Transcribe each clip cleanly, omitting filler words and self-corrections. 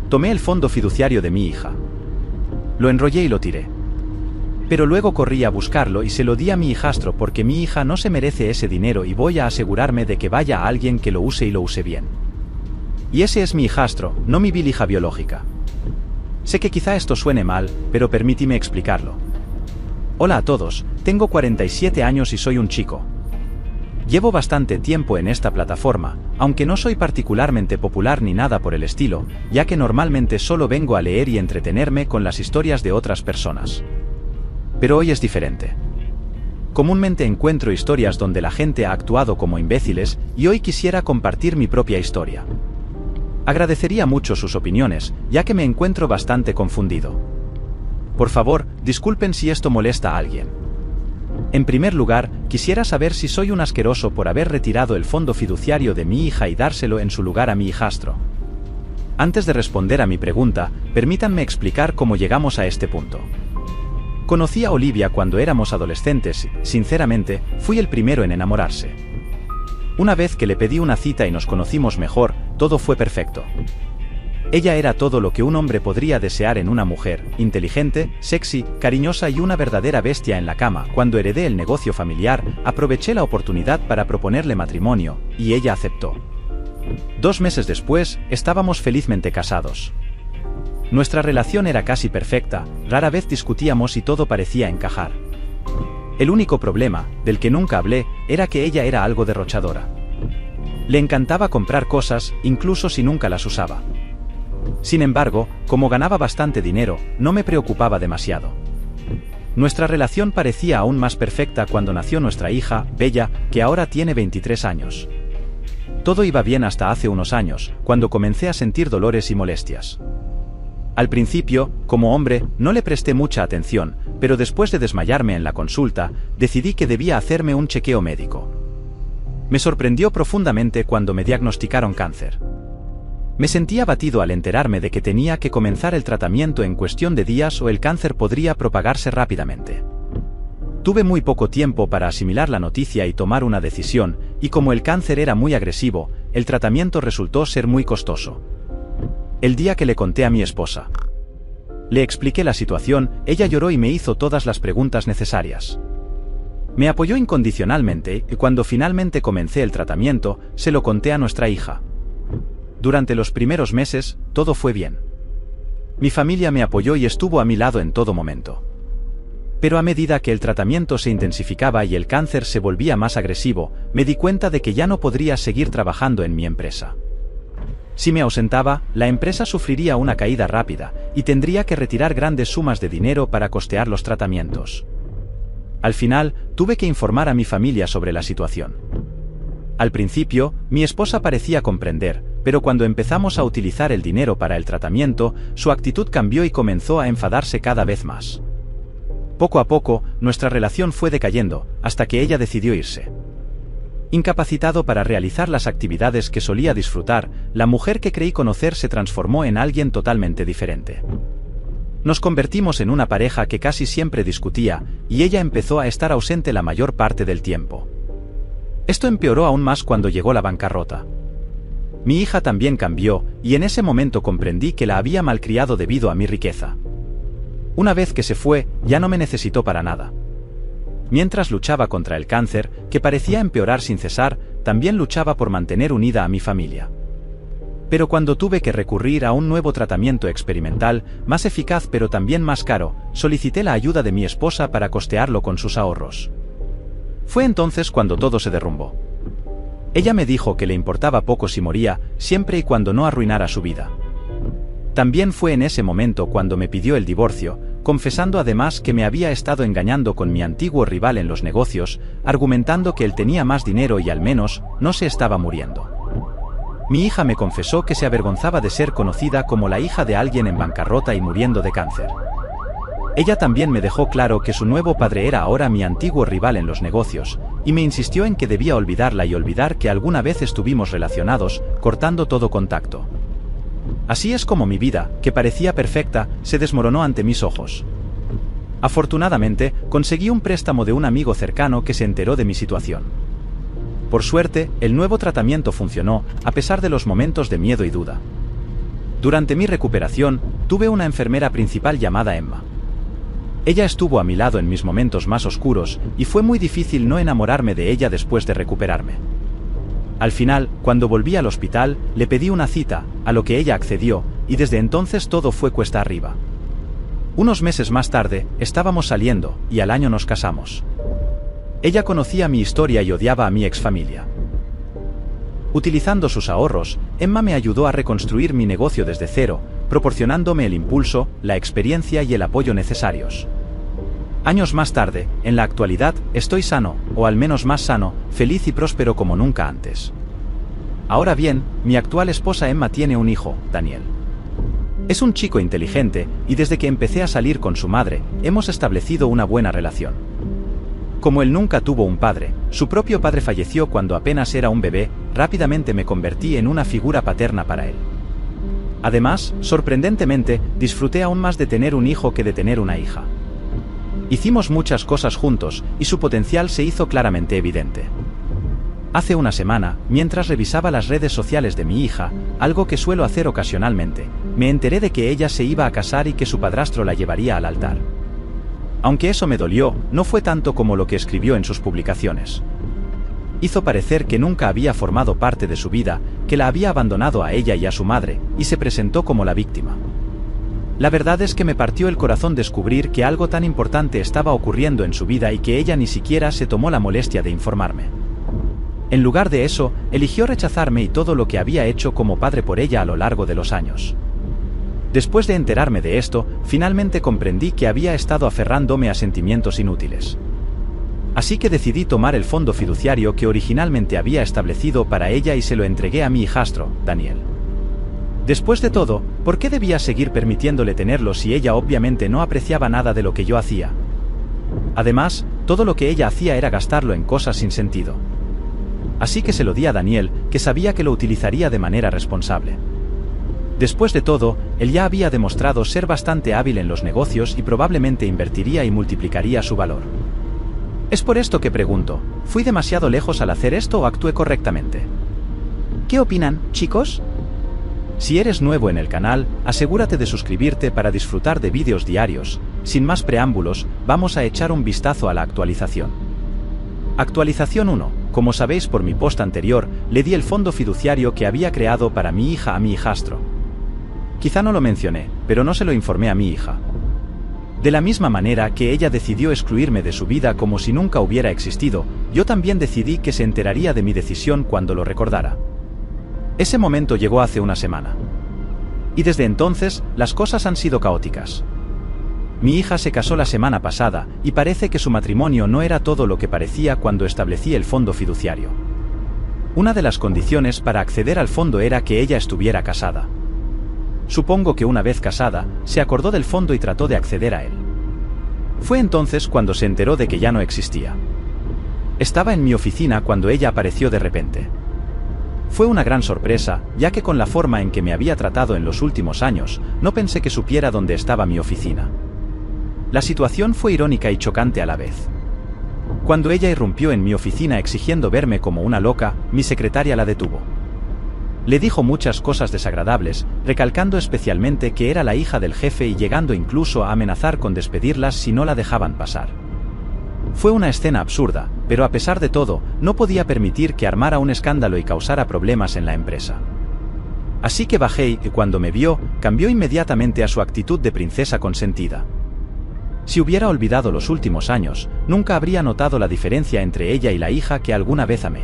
Tomé el fondo fiduciario de mi hija. Lo enrollé y lo tiré. Pero luego corrí a buscarlo y se lo di a mi hijastro porque mi hija no se merece ese dinero y voy a asegurarme de que vaya a alguien que lo use y lo use bien. Y ese es mi hijastro, no mi vil hija biológica. Sé que quizá esto suene mal, pero permíteme explicarlo. Hola a todos, tengo 47 años y soy un chico. Llevo bastante tiempo en esta plataforma, aunque no soy particularmente popular ni nada por el estilo, ya que normalmente solo vengo a leer y entretenerme con las historias de otras personas. Pero hoy es diferente. Comúnmente encuentro historias donde la gente ha actuado como imbéciles y hoy quisiera compartir mi propia historia. Agradecería mucho sus opiniones, ya que me encuentro bastante confundido. Por favor, disculpen si esto molesta a alguien. En primer lugar, quisiera saber si soy un asqueroso por haber retirado el fondo fiduciario de mi hija y dárselo en su lugar a mi hijastro. Antes de responder a mi pregunta, permítanme explicar cómo llegamos a este punto. Conocí a Olivia cuando éramos adolescentes, sinceramente, fui el primero en enamorarse. Una vez que le pedí una cita y nos conocimos mejor, todo fue perfecto. Ella era todo lo que un hombre podría desear en una mujer, inteligente, sexy, cariñosa y una verdadera bestia en la cama. Cuando heredé el negocio familiar, aproveché la oportunidad para proponerle matrimonio, y ella aceptó. 2 meses después, estábamos felizmente casados. Nuestra relación era casi perfecta, rara vez discutíamos y todo parecía encajar. El único problema, del que nunca hablé, era que ella era algo derrochadora. Le encantaba comprar cosas, incluso si nunca las usaba. Sin embargo, como ganaba bastante dinero, no me preocupaba demasiado. Nuestra relación parecía aún más perfecta cuando nació nuestra hija, Bella, que ahora tiene 23 años. Todo iba bien hasta hace unos años, cuando comencé a sentir dolores y molestias. Al principio, como hombre, no le presté mucha atención, pero después de desmayarme en la consulta, decidí que debía hacerme un chequeo médico. Me sorprendió profundamente cuando me diagnosticaron cáncer. Me sentí abatido al enterarme de que tenía que comenzar el tratamiento en cuestión de días o el cáncer podría propagarse rápidamente. Tuve muy poco tiempo para asimilar la noticia y tomar una decisión, y como el cáncer era muy agresivo, el tratamiento resultó ser muy costoso. El día que le conté a mi esposa, le expliqué la situación, ella lloró y me hizo todas las preguntas necesarias. Me apoyó incondicionalmente y cuando finalmente comencé el tratamiento, se lo conté a nuestra hija. Durante los primeros meses, todo fue bien. Mi familia me apoyó y estuvo a mi lado en todo momento. Pero a medida que el tratamiento se intensificaba y el cáncer se volvía más agresivo, me di cuenta de que ya no podría seguir trabajando en mi empresa. Si me ausentaba, la empresa sufriría una caída rápida, y tendría que retirar grandes sumas de dinero para costear los tratamientos. Al final, tuve que informar a mi familia sobre la situación. Al principio, mi esposa parecía comprender, pero cuando empezamos a utilizar el dinero para el tratamiento, su actitud cambió y comenzó a enfadarse cada vez más. Poco a poco, nuestra relación fue decayendo, hasta que ella decidió irse. Incapacitado para realizar las actividades que solía disfrutar, la mujer que creí conocer se transformó en alguien totalmente diferente. Nos convertimos en una pareja que casi siempre discutía, y ella empezó a estar ausente la mayor parte del tiempo. Esto empeoró aún más cuando llegó la bancarrota. Mi hija también cambió, y en ese momento comprendí que la había malcriado debido a mi riqueza. Una vez que se fue, ya no me necesitó para nada. Mientras luchaba contra el cáncer, que parecía empeorar sin cesar, también luchaba por mantener unida a mi familia. Pero cuando tuve que recurrir a un nuevo tratamiento experimental, más eficaz pero también más caro, solicité la ayuda de mi esposa para costearlo con sus ahorros. Fue entonces cuando todo se derrumbó. Ella me dijo que le importaba poco si moría, siempre y cuando no arruinara su vida. También fue en ese momento cuando me pidió el divorcio, confesando además que me había estado engañando con mi antiguo rival en los negocios, argumentando que él tenía más dinero y al menos no se estaba muriendo. Mi hija me confesó que se avergonzaba de ser conocida como la hija de alguien en bancarrota y muriendo de cáncer. Ella también me dejó claro que su nuevo padre era ahora mi antiguo rival en los negocios, y me insistió en que debía olvidarla y olvidar que alguna vez estuvimos relacionados, cortando todo contacto. Así es como mi vida, que parecía perfecta, se desmoronó ante mis ojos. Afortunadamente, conseguí un préstamo de un amigo cercano que se enteró de mi situación. Por suerte, el nuevo tratamiento funcionó, a pesar de los momentos de miedo y duda. Durante mi recuperación, tuve una enfermera principal llamada Emma. Ella estuvo a mi lado en mis momentos más oscuros, y fue muy difícil no enamorarme de ella después de recuperarme. Al final, cuando volví al hospital, le pedí una cita, a lo que ella accedió, y desde entonces todo fue cuesta arriba. Unos meses más tarde, estábamos saliendo, y al año nos casamos. Ella conocía mi historia y odiaba a mi exfamilia. Utilizando sus ahorros, Emma me ayudó a reconstruir mi negocio desde cero, proporcionándome el impulso, la experiencia y el apoyo necesarios. Años más tarde, en la actualidad, estoy sano, o al menos más sano, feliz y próspero como nunca antes. Ahora bien, mi actual esposa Emma tiene un hijo, Daniel. Es un chico inteligente, y desde que empecé a salir con su madre, hemos establecido una buena relación. Como él nunca tuvo un padre, su propio padre falleció cuando apenas era un bebé, rápidamente me convertí en una figura paterna para él. Además, sorprendentemente, disfruté aún más de tener un hijo que de tener una hija. Hicimos muchas cosas juntos, y su potencial se hizo claramente evidente. Hace una semana, mientras revisaba las redes sociales de mi hija, algo que suelo hacer ocasionalmente, me enteré de que ella se iba a casar y que su padrastro la llevaría al altar. Aunque eso me dolió, no fue tanto como lo que escribió en sus publicaciones. Hizo parecer que nunca había formado parte de su vida, que la había abandonado a ella y a su madre, y se presentó como la víctima. La verdad es que me partió el corazón descubrir que algo tan importante estaba ocurriendo en su vida y que ella ni siquiera se tomó la molestia de informarme. En lugar de eso, eligió rechazarme y todo lo que había hecho como padre por ella a lo largo de los años. Después de enterarme de esto, finalmente comprendí que había estado aferrándome a sentimientos inútiles. Así que decidí tomar el fondo fiduciario que originalmente había establecido para ella y se lo entregué a mi hijastro, Daniel. Después de todo, ¿por qué debía seguir permitiéndole tenerlo si ella obviamente no apreciaba nada de lo que yo hacía? Además, todo lo que ella hacía era gastarlo en cosas sin sentido. Así que se lo di a Daniel, que sabía que lo utilizaría de manera responsable. Después de todo, él ya había demostrado ser bastante hábil en los negocios y probablemente invertiría y multiplicaría su valor. Es por esto que pregunto, ¿fui demasiado lejos al hacer esto o actué correctamente? ¿Qué opinan, chicos? Si eres nuevo en el canal, asegúrate de suscribirte para disfrutar de vídeos diarios. Sin más preámbulos, vamos a echar un vistazo a la actualización. Actualización 1. Como sabéis por mi post anterior, le di el fondo fiduciario que había creado para mi hija a mi hijastro. Quizá no lo mencioné, pero no se lo informé a mi hija. De la misma manera que ella decidió excluirme de su vida como si nunca hubiera existido, yo también decidí que se enteraría de mi decisión cuando lo recordara. Ese momento llegó hace una semana. Y desde entonces, las cosas han sido caóticas. Mi hija se casó la semana pasada, y parece que su matrimonio no era todo lo que parecía cuando establecí el fondo fiduciario. Una de las condiciones para acceder al fondo era que ella estuviera casada. Supongo que una vez casada, se acordó del fondo y trató de acceder a él. Fue entonces cuando se enteró de que ya no existía. Estaba en mi oficina cuando ella apareció de repente. Fue una gran sorpresa, ya que con la forma en que me había tratado en los últimos años, no pensé que supiera dónde estaba mi oficina. La situación fue irónica y chocante a la vez. Cuando ella irrumpió en mi oficina exigiendo verme como una loca, mi secretaria la detuvo. Le dijo muchas cosas desagradables, recalcando especialmente que era la hija del jefe y llegando incluso a amenazar con despedirlas si no la dejaban pasar. Fue una escena absurda, pero a pesar de todo, no podía permitir que armara un escándalo y causara problemas en la empresa. Así que bajé y cuando me vio, cambió inmediatamente a su actitud de princesa consentida. Si hubiera olvidado los últimos años, nunca habría notado la diferencia entre ella y la hija que alguna vez amé.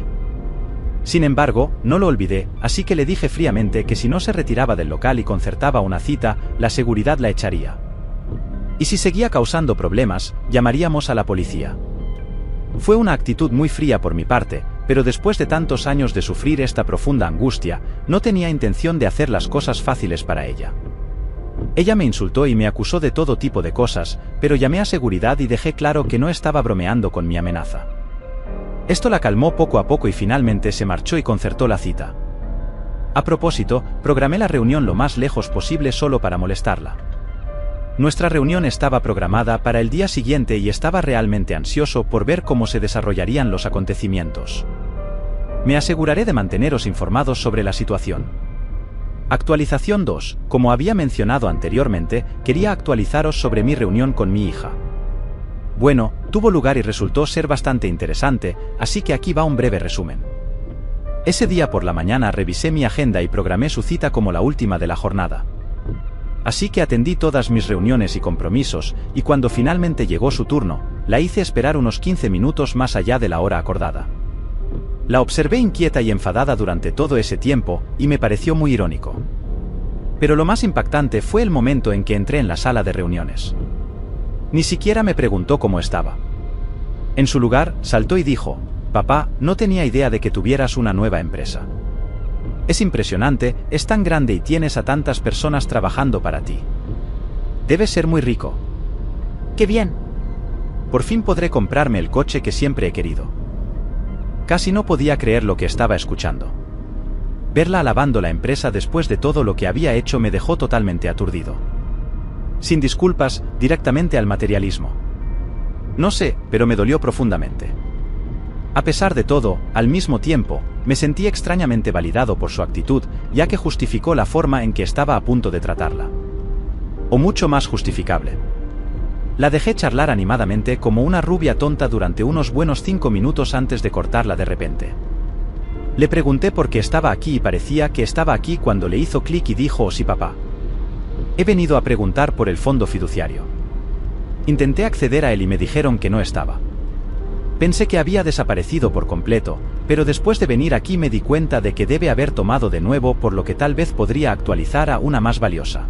Sin embargo, no lo olvidé, así que le dije fríamente que si no se retiraba del local y concertaba una cita, la seguridad la echaría. Y si seguía causando problemas, llamaríamos a la policía. Fue una actitud muy fría por mi parte, pero después de tantos años de sufrir esta profunda angustia, no tenía intención de hacer las cosas fáciles para ella. Ella me insultó y me acusó de todo tipo de cosas, pero llamé a seguridad y dejé claro que no estaba bromeando con mi amenaza. Esto la calmó poco a poco y finalmente se marchó y concertó la cita. A propósito, programé la reunión lo más lejos posible solo para molestarla. Nuestra reunión estaba programada para el día siguiente y estaba realmente ansioso por ver cómo se desarrollarían los acontecimientos. Me aseguraré de manteneros informados sobre la situación. Actualización 2. Como había mencionado anteriormente, quería actualizaros sobre mi reunión con mi hija. Bueno, tuvo lugar y resultó ser bastante interesante, así que aquí va un breve resumen. Ese día por la mañana revisé mi agenda y programé su cita como la última de la jornada. Así que atendí todas mis reuniones y compromisos, y cuando finalmente llegó su turno, la hice esperar unos 15 minutos más allá de la hora acordada. La observé inquieta y enfadada durante todo ese tiempo, y me pareció muy irónico. Pero lo más impactante fue el momento en que entré en la sala de reuniones. Ni siquiera me preguntó cómo estaba. En su lugar, saltó y dijo: «Papá, no tenía idea de que tuvieras una nueva empresa. Es impresionante, es tan grande y tienes a tantas personas trabajando para ti. Debes ser muy rico». ¡Qué bien! Por fin podré comprarme el coche que siempre he querido. Casi no podía creer lo que estaba escuchando. Verla alabando la empresa después de todo lo que había hecho me dejó totalmente aturdido. Sin disculpas, directamente al materialismo. No sé, pero me dolió profundamente. A pesar de todo, al mismo tiempo, me sentí extrañamente validado por su actitud, ya que justificó la forma en que estaba a punto de tratarla. O mucho más justificable. La dejé charlar animadamente como una rubia tonta durante unos buenos 5 minutos antes de cortarla de repente. Le pregunté por qué estaba aquí y parecía que estaba aquí cuando le hizo clic y dijo: «Oh sí, papá. He venido a preguntar por el fondo fiduciario». Intenté acceder a él y me dijeron que no estaba. Pensé que había desaparecido por completo, pero después de venir aquí me di cuenta de que debe haber tomado de nuevo, por lo que tal vez podría actualizar a una más valiosa.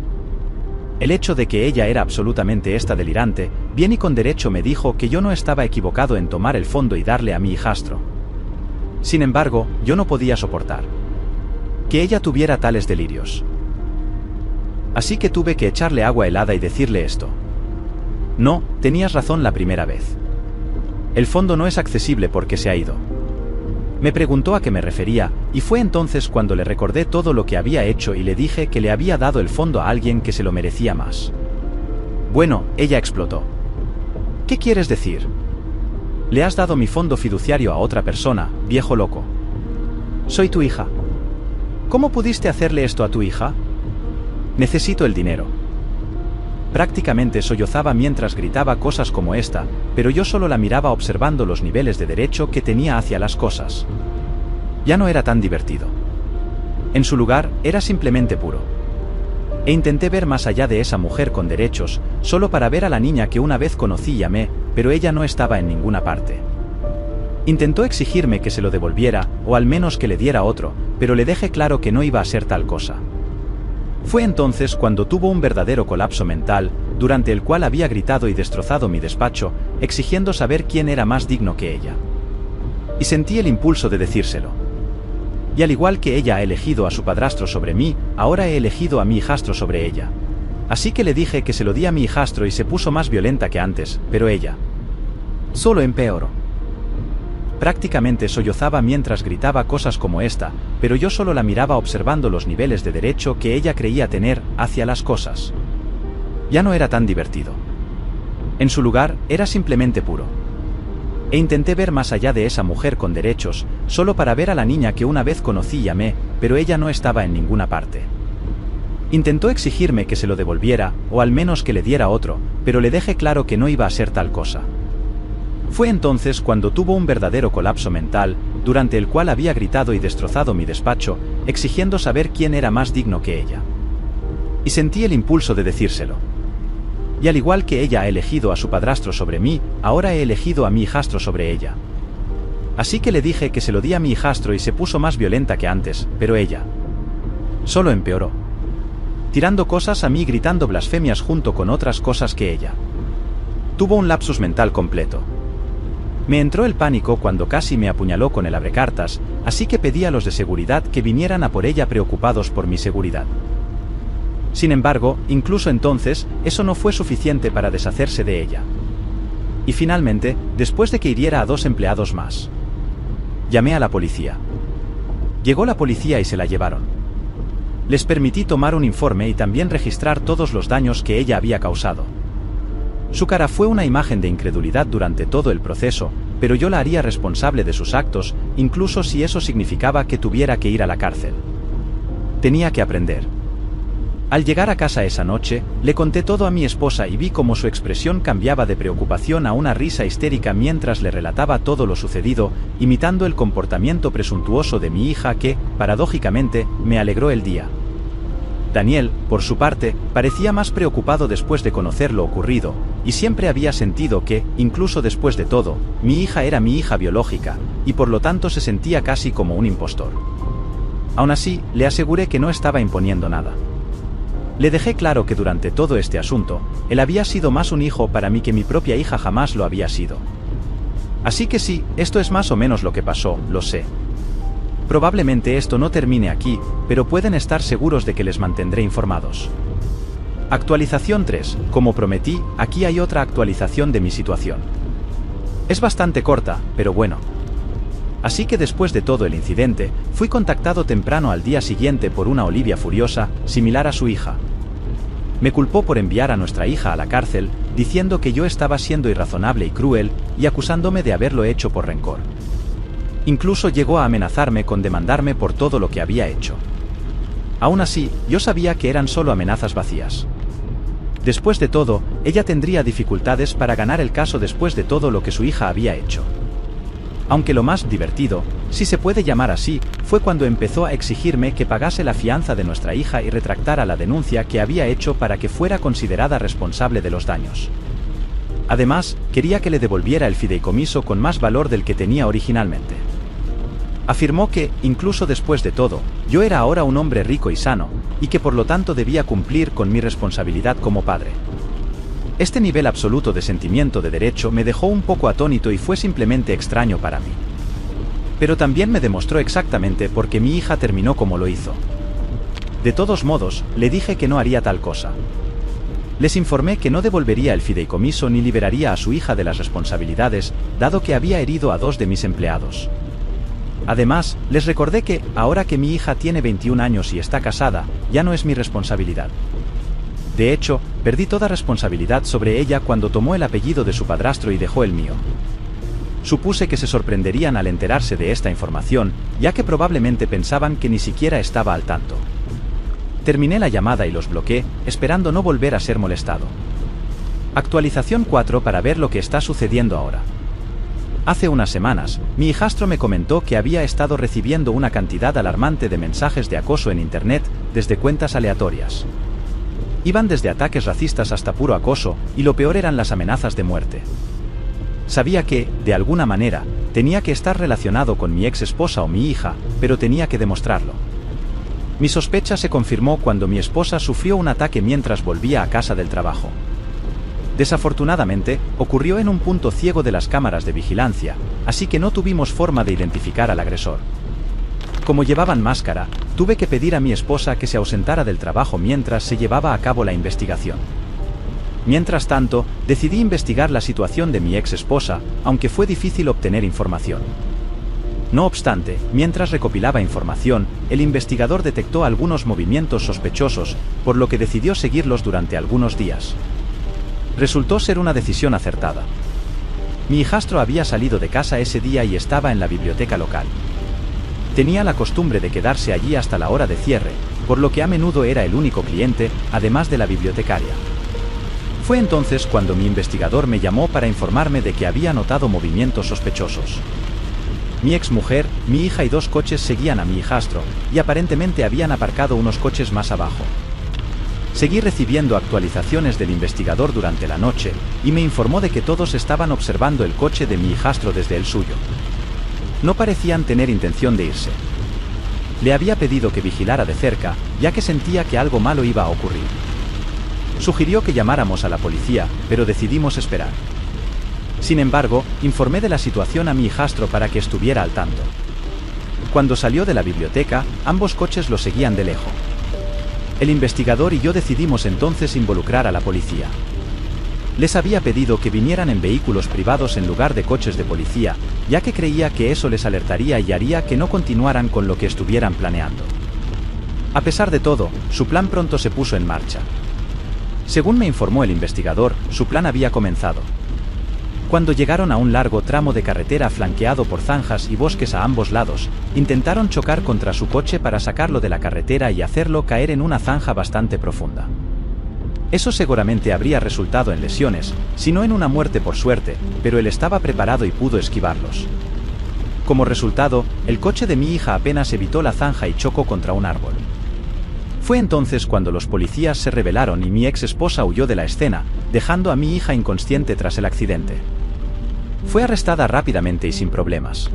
El hecho de que ella era absolutamente esta delirante, bien y con derecho me dijo que yo no estaba equivocado en tomar el fondo y darle a mi hijastro. Sin embargo, yo no podía soportar que ella tuviera tales delirios. Así que tuve que echarle agua helada y decirle esto. «No, tenías razón la primera vez. El fondo no es accesible porque se ha ido». Me preguntó a qué me refería, y fue entonces cuando le recordé todo lo que había hecho y le dije que le había dado el fondo a alguien que se lo merecía más. Bueno, ella explotó. «¿Qué quieres decir? Le has dado mi fondo fiduciario a otra persona, viejo loco». «Soy tu hija». «¿Cómo pudiste hacerle esto a tu hija?» «Necesito el dinero». Prácticamente sollozaba mientras gritaba cosas como esta, pero yo solo la miraba observando los niveles de derecho que tenía hacia las cosas. Ya no era tan divertido. En su lugar, era simplemente puro. E intenté ver más allá de esa mujer con derechos, solo para ver a la niña que una vez conocí y amé, pero ella no estaba en ninguna parte. Intentó exigirme que se lo devolviera, o al menos que le diera otro, pero le dejé claro que no iba a ser tal cosa. Fue entonces cuando tuvo un verdadero colapso mental, durante el cual había gritado y destrozado mi despacho, exigiendo saber quién era más digno que ella. Y sentí el impulso de decírselo. Y al igual que ella ha elegido a su padrastro sobre mí, ahora he elegido a mi hijastro sobre ella. Así que le dije que se lo di a mi hijastro y se puso más violenta que antes, pero ella solo empeoró. Prácticamente sollozaba mientras gritaba cosas como esta, pero yo solo la miraba observando los niveles de derecho que ella creía tener hacia las cosas. Ya no era tan divertido. En su lugar, era simplemente puro. E intenté ver más allá de esa mujer con derechos, solo para ver a la niña que una vez conocí y amé, pero ella no estaba en ninguna parte. Intentó exigirme que se lo devolviera, o al menos que le diera otro, pero le dejé claro que no iba a ser tal cosa. Fue entonces cuando tuvo un verdadero colapso mental, durante el cual había gritado y destrozado mi despacho, exigiendo saber quién era más digno que ella. Y sentí el impulso de decírselo. Y al igual que ella ha elegido a su padrastro sobre mí, ahora he elegido a mi hijastro sobre ella. Así que le dije que se lo di a mi hijastro y se puso más violenta que antes, pero ella solo empeoró. Tirando cosas a mí, gritando blasfemias junto con otras cosas que ella. Tuvo un lapsus mental completo. Me entró el pánico cuando casi me apuñaló con el abrecartas, así que pedí a los de seguridad que vinieran a por ella preocupados por mi seguridad. Sin embargo, incluso entonces, eso no fue suficiente para deshacerse de ella. Y finalmente, después de que hiriera a 2 empleados más, llamé a la policía. Llegó la policía y se la llevaron. Les permití tomar un informe y también registrar todos los daños que ella había causado. Su cara fue una imagen de incredulidad durante todo el proceso, pero yo la haría responsable de sus actos, incluso si eso significaba que tuviera que ir a la cárcel. Tenía que aprender. Al llegar a casa esa noche, le conté todo a mi esposa y vi cómo su expresión cambiaba de preocupación a una risa histérica mientras le relataba todo lo sucedido, imitando el comportamiento presuntuoso de mi hija que, paradójicamente, me alegró el día. Daniel, por su parte, parecía más preocupado después de conocer lo ocurrido, y siempre había sentido que, incluso después de todo, mi hija era mi hija biológica, y por lo tanto se sentía casi como un impostor. Aún así, le aseguré que no estaba imponiendo nada. Le dejé claro que durante todo este asunto, él había sido más un hijo para mí que mi propia hija jamás lo había sido. Así que sí, esto es más o menos lo que pasó, lo sé. Probablemente esto no termine aquí, pero pueden estar seguros de que les mantendré informados. Actualización 3, como prometí, aquí hay otra actualización de mi situación. Es bastante corta, pero bueno. Así que después de todo el incidente, fui contactado temprano al día siguiente por una Olivia furiosa, similar a su hija. Me culpó por enviar a nuestra hija a la cárcel, diciendo que yo estaba siendo irrazonable y cruel, y acusándome de haberlo hecho por rencor. Incluso llegó a amenazarme con demandarme por todo lo que había hecho. Aún así, yo sabía que eran solo amenazas vacías. Después de todo, ella tendría dificultades para ganar el caso después de todo lo que su hija había hecho. Aunque lo más divertido, si se puede llamar así, fue cuando empezó a exigirme que pagase la fianza de nuestra hija y retractara la denuncia que había hecho para que fuera considerada responsable de los daños. Además, quería que le devolviera el fideicomiso con más valor del que tenía originalmente. Afirmó que, incluso después de todo, yo era ahora un hombre rico y sano, y que por lo tanto debía cumplir con mi responsabilidad como padre. Este nivel absoluto de sentimiento de derecho me dejó un poco atónito y fue simplemente extraño para mí. Pero también me demostró exactamente por qué mi hija terminó como lo hizo. De todos modos, le dije que no haría tal cosa. Les informé que no devolvería el fideicomiso ni liberaría a su hija de las responsabilidades, dado que había herido a 2 de mis empleados. Además, les recordé que, ahora que mi hija tiene 21 años y está casada, ya no es mi responsabilidad. De hecho, perdí toda responsabilidad sobre ella cuando tomó el apellido de su padrastro y dejó el mío. Supuse que se sorprenderían al enterarse de esta información, ya que probablemente pensaban que ni siquiera estaba al tanto. Terminé la llamada y los bloqueé, esperando no volver a ser molestado. Actualización 4 para ver lo que está sucediendo ahora. Hace unas semanas, mi hijastro me comentó que había estado recibiendo una cantidad alarmante de mensajes de acoso en Internet, desde cuentas aleatorias. Iban desde ataques racistas hasta puro acoso, y lo peor eran las amenazas de muerte. Sabía que, de alguna manera, tenía que estar relacionado con mi ex esposa o mi hija, pero tenía que demostrarlo. Mi sospecha se confirmó cuando mi esposa sufrió un ataque mientras volvía a casa del trabajo. Desafortunadamente, ocurrió en un punto ciego de las cámaras de vigilancia, así que no tuvimos forma de identificar al agresor. Como llevaban máscara, tuve que pedir a mi esposa que se ausentara del trabajo mientras se llevaba a cabo la investigación. Mientras tanto, decidí investigar la situación de mi ex esposa, aunque fue difícil obtener información. No obstante, mientras recopilaba información, el investigador detectó algunos movimientos sospechosos, por lo que decidió seguirlos durante algunos días. Resultó ser una decisión acertada. Mi hijastro había salido de casa ese día y estaba en la biblioteca local. Tenía la costumbre de quedarse allí hasta la hora de cierre, por lo que a menudo era el único cliente, además de la bibliotecaria. Fue entonces cuando mi investigador me llamó para informarme de que había notado movimientos sospechosos. Mi exmujer, mi hija y 2 coches seguían a mi hijastro, y aparentemente habían aparcado unos coches más abajo. Seguí recibiendo actualizaciones del investigador durante la noche, y me informó de que todos estaban observando el coche de mi hijastro desde el suyo. No parecían tener intención de irse. Le había pedido que vigilara de cerca, ya que sentía que algo malo iba a ocurrir. Sugirió que llamáramos a la policía, pero decidimos esperar. Sin embargo, informé de la situación a mi hijastro para que estuviera al tanto. Cuando salió de la biblioteca, ambos coches lo seguían de lejos. El investigador y yo decidimos entonces involucrar a la policía. Les había pedido que vinieran en vehículos privados en lugar de coches de policía, ya que creía que eso les alertaría y haría que no continuaran con lo que estuvieran planeando. A pesar de todo, su plan pronto se puso en marcha. Según me informó el investigador, su plan había comenzado. Cuando llegaron a un largo tramo de carretera flanqueado por zanjas y bosques a ambos lados, intentaron chocar contra su coche para sacarlo de la carretera y hacerlo caer en una zanja bastante profunda. Eso seguramente habría resultado en lesiones, si no en una muerte por suerte, pero él estaba preparado y pudo esquivarlos. Como resultado, el coche de mi hija apenas evitó la zanja y chocó contra un árbol. Fue entonces cuando los policías se rebelaron y mi ex esposa huyó de la escena, dejando a mi hija inconsciente tras el accidente. Fue arrestada rápidamente y sin problemas.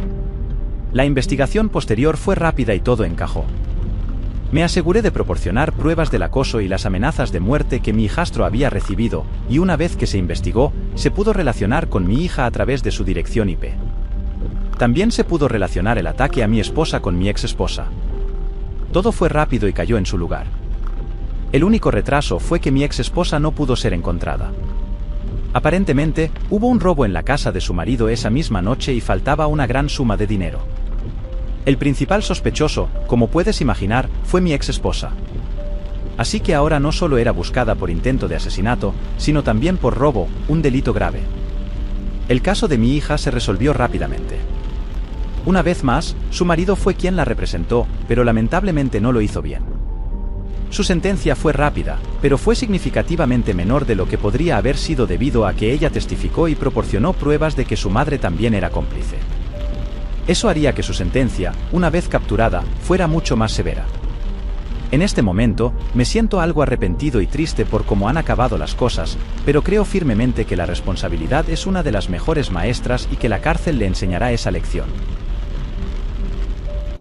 La investigación posterior fue rápida y todo encajó. Me aseguré de proporcionar pruebas del acoso y las amenazas de muerte que mi hijastro había recibido, y una vez que se investigó, se pudo relacionar con mi hija a través de su dirección IP. También se pudo relacionar el ataque a mi esposa con mi ex esposa. Todo fue rápido y cayó en su lugar. El único retraso fue que mi ex esposa no pudo ser encontrada. Aparentemente, hubo un robo en la casa de su marido esa misma noche y faltaba una gran suma de dinero. El principal sospechoso, como puedes imaginar, fue mi ex esposa. Así que ahora no solo era buscada por intento de asesinato, sino también por robo, un delito grave. El caso de mi hija se resolvió rápidamente. Una vez más, su marido fue quien la representó, pero lamentablemente no lo hizo bien. Su sentencia fue rápida, pero fue significativamente menor de lo que podría haber sido debido a que ella testificó y proporcionó pruebas de que su madre también era cómplice. Eso haría que su sentencia, una vez capturada, fuera mucho más severa. En este momento, me siento algo arrepentido y triste por cómo han acabado las cosas, pero creo firmemente que la responsabilidad es una de las mejores maestras y que la cárcel le enseñará esa lección.